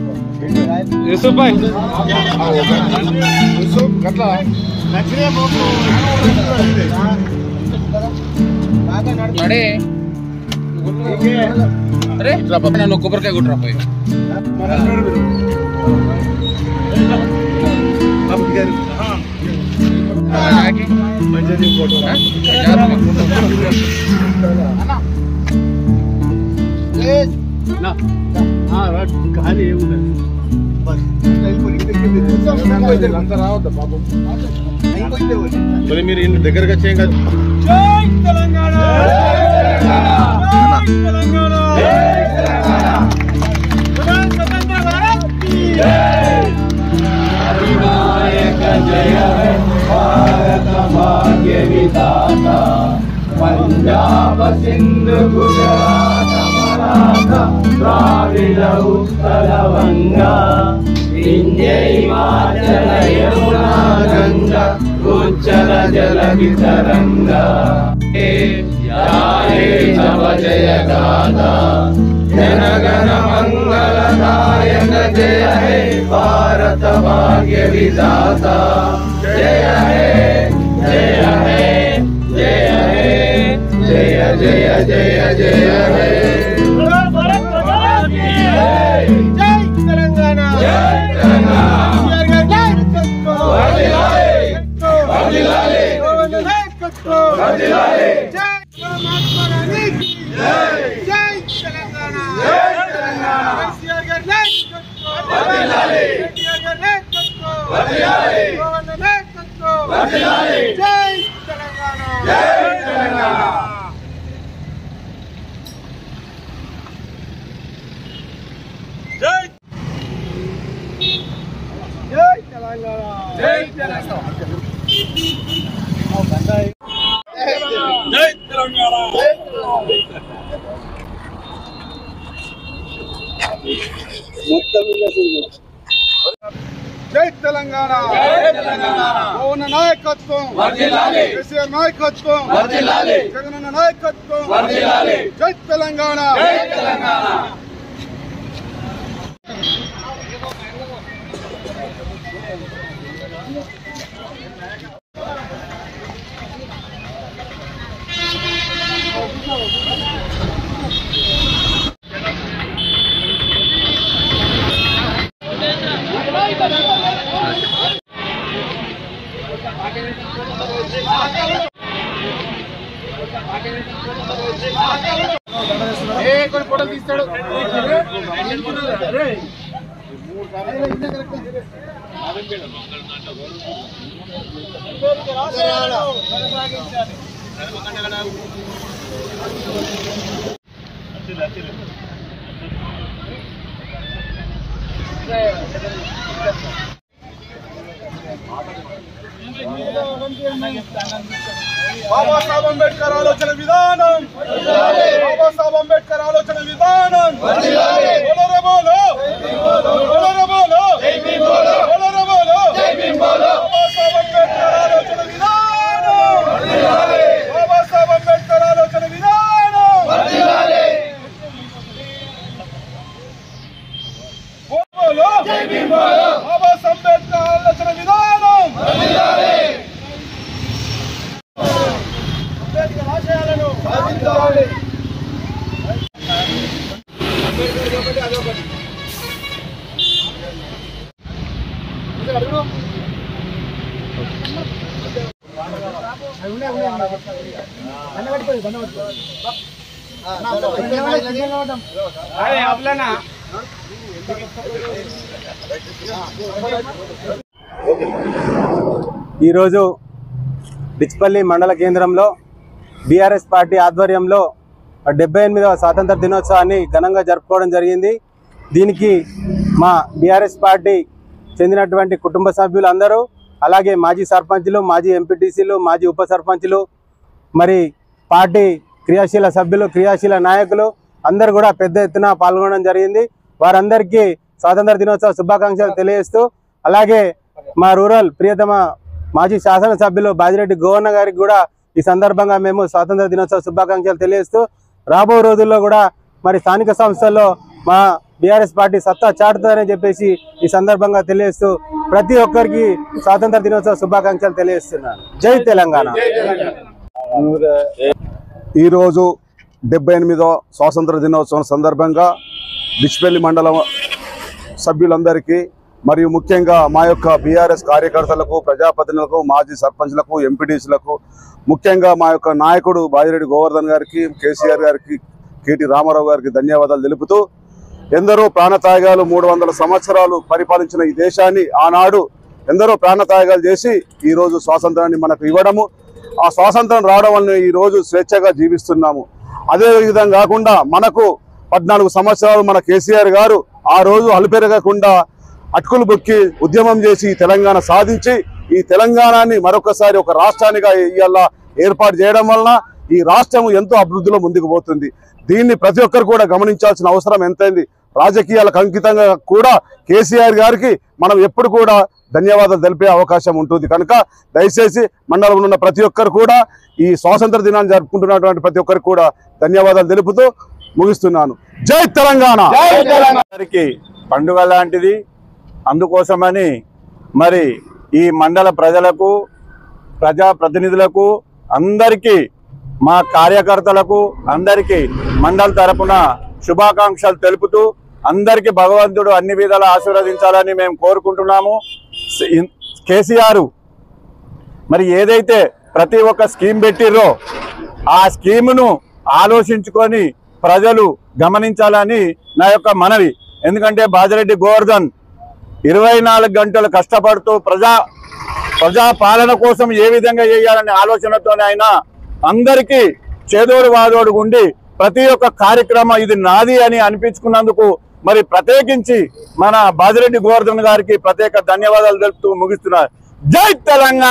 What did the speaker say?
यूसुफ भाई यूसुफ कटला अरे अरे नन्नु కొబ్బరికాయ కొట్టురా పోయి మరి మీరు ఇంటి దగ్గరగా చేయండి. జై తెలంగాణ తెలంగాణ స్వతంత్ర భారత్ కి వినాయక జయ హే భారత భాగ్య విధాత పంజాబ్ సింధు గుజరాత మరాఠ ద్రావిడ ఉత్కళ వంగా వింధ్య హిమాచల యమునా గంగా ఉచ్చల జల వితరంగా హే నవ జయ గాథా జనగణ మంగళదాయక జయ హే భారత భాగ్య విధాత జయ హే జయ హే జయ హే జయ జయ జయ జయ హే జై తెలంగాణ జై జై తెలంగాణ పవన్ నాయకత్వం కేసీఆర్ నాయకత్వం జగనన్న నాయకత్వం జై తెలంగాణ కొన్ని ఫోటోలు తీస్తాడు బాబా సాహెబ్ అంబేద్కర్ ఆలోచన విధానం బాబా సాహెబ్ అంబేద్కర్ ఆలోచన విధానం బోలో బోలో బోలో బోలో జై భీమ్ బోలో బోలో బోలో జై భీమ్ బోలో బాబా సాహెబ్ అంబేద్కర్ ఆలోచన విధానం బాబా సాహెబ్ అంబేద్కర్ ఆలోచన విధానం బోలో జై భీమ్ బోలో బాబా సాహెబ్ అంబేద్కర్ ఆలోచన విధానం अरे आपला ना ఈరోజు బిచ్పల్లి మండల కేంద్రంలో బీఆర్ఎస్ పార్టీ ఆధ్వర్యంలో 78వ స్వాతంత్ర దినోత్సవాన్ని ఘనంగా జరుపుకోవడం జరిగింది. దీనికి మా బీఆర్ఎస్ పార్టీ చెందినటువంటి కుటుంబ సభ్యులందరూ, అలాగే మాజీ సర్పంచులు, మాజీ ఎంపీటీసీలు, మాజీ ఉప సర్పంచులు, మరి పార్టీ క్రియాశీల సభ్యులు, క్రియాశీల నాయకులు అందరూ కూడా పెద్ద ఎత్తున పాల్గొనడం జరిగింది. వారందరికీ స్వాతంత్ర దినోత్సవ శుభాకాంక్షలు తెలియజేస్తూ, అలాగే మా రూరల్ ప్రియతమ మాజీ శాసనసభ్యులు బాజిరెడ్డి గోవర్ణ గారికి కూడా ఈ సందర్భంగా మేము స్వాతంత్ర దినోత్సవ శుభాకాంక్షలు తెలియజేస్తూ, రాబో రోజుల్లో కూడా మరి స్థానిక సంస్థల్లో మా బీఆర్ఎస్ పార్టీ సత్తా చాటుతుందని చెప్పేసి ఈ సందర్భంగా తెలియజేస్తూ ప్రతి ఒక్కరికి స్వాతంత్ర దినోత్సవ శుభాకాంక్షలు తెలియజేస్తున్నాను. జై తెలంగాణ. ఈరోజు 78వ స్వాతంత్ర దినోత్సవం సందర్భంగా బిచ్పల్లి మండలం సభ్యులందరికీ మరియు ముఖ్యంగా మా యొక్క బీఆర్ఎస్ కార్యకర్తలకు, ప్రజాప్రతినిధులకు, మాజీ సర్పంచ్లకు, ఎంపీటీసీలకు, ముఖ్యంగా మా యొక్క నాయకుడు బాజిరెడ్డి గోవర్ధన్ గారికి, కేసీఆర్ గారికి, కేటీ రామారావు గారికి ధన్యవాదాలు తెలుపుతూ, ఎందరో ప్రాణత్యాగాలు 300 సంవత్సరాలు పరిపాలించిన ఈ దేశాన్ని ఆనాడు ఎందరో ప్రాణత్యాగాలు చేసి ఈరోజు స్వాతంత్రాన్ని మనకు ఇవ్వడము, ఆ స్వాతంత్రం రావడం వల్ల ఈరోజు స్వేచ్ఛగా జీవిస్తున్నాము. అదేవిధంగా కాకుండా మనకు 14 సంవత్సరాలు మన కేసీఆర్ గారు ఆ రోజు అలుపెరగకుండా అటుకులు బొక్కి ఉద్యమం చేసి తెలంగాణ సాధించి ఈ తెలంగాణని మరొకసారి ఒక రాష్ట్రానిగా ఇవాళ ఏర్పాటు చేయడం వలన ఈ రాష్ట్రం ఎంతో అభివృద్ధిలో ముందుకు పోతుంది. దీన్ని ప్రతి ఒక్కరు కూడా గమనించాల్సిన అవసరం ఎంతైంది. రాజకీయాలకు అంకితంగా కూడా కేసీఆర్ గారికి మనం ఎప్పుడు కూడా ధన్యవాదాలు తెలిపే అవకాశం ఉంటుంది. కనుక దయచేసి మండలంలో ఉన్న ప్రతి ఒక్కరు కూడా ఈ స్వాతంత్ర దినాన్ని జరుపుకుంటున్నటువంటి ప్రతి ఒక్కరికి కూడా ధన్యవాదాలు తెలుపుతూ ముగిస్తున్నాను. జై తెలంగాణ. పండుగ లాంటిది. అందుకోసమని మరి ఈ మండల ప్రజలకు, ప్రజాప్రతినిధులకు అందరికీ, మా కార్యకర్తలకు అందరికీ మండల తరపున శుభాకాంక్షలు తెలుపుతూ అందరికీ భగవంతుడు అన్ని విధాలా ఆశీర్వదించాలని మేము కోరుకుంటున్నాము. కేసీఆర్ మరి ఏదైతే ప్రతి ఒక్క స్కీమ్ పెట్టిర్రో ఆ స్కీమును ఆలోచించుకొని ప్రజలు గమనించాలని నా యొక్క మనవి. ఎందుకంటే బాజిరెడ్డి గోవర్ధన్ 24 గంటలు కష్టపడుతూ ప్రజా పాలన కోసం ఏ విధంగా చేయాలనే ఆలోచనతోనే ఆయన అందరికీ చేదోడు వాదోడు ఉండి ప్రతి ఒక్క కార్యక్రమం ఇది నాది అని అనిపించుకున్నందుకు మరి ప్రత్యేకించి మన బాజిరెడ్డి గోవర్ధన్ గారికి ప్రత్యేక ధన్యవాదాలు తెలుపుతూ ముగిస్తున్నారు. జై తెలంగాణ.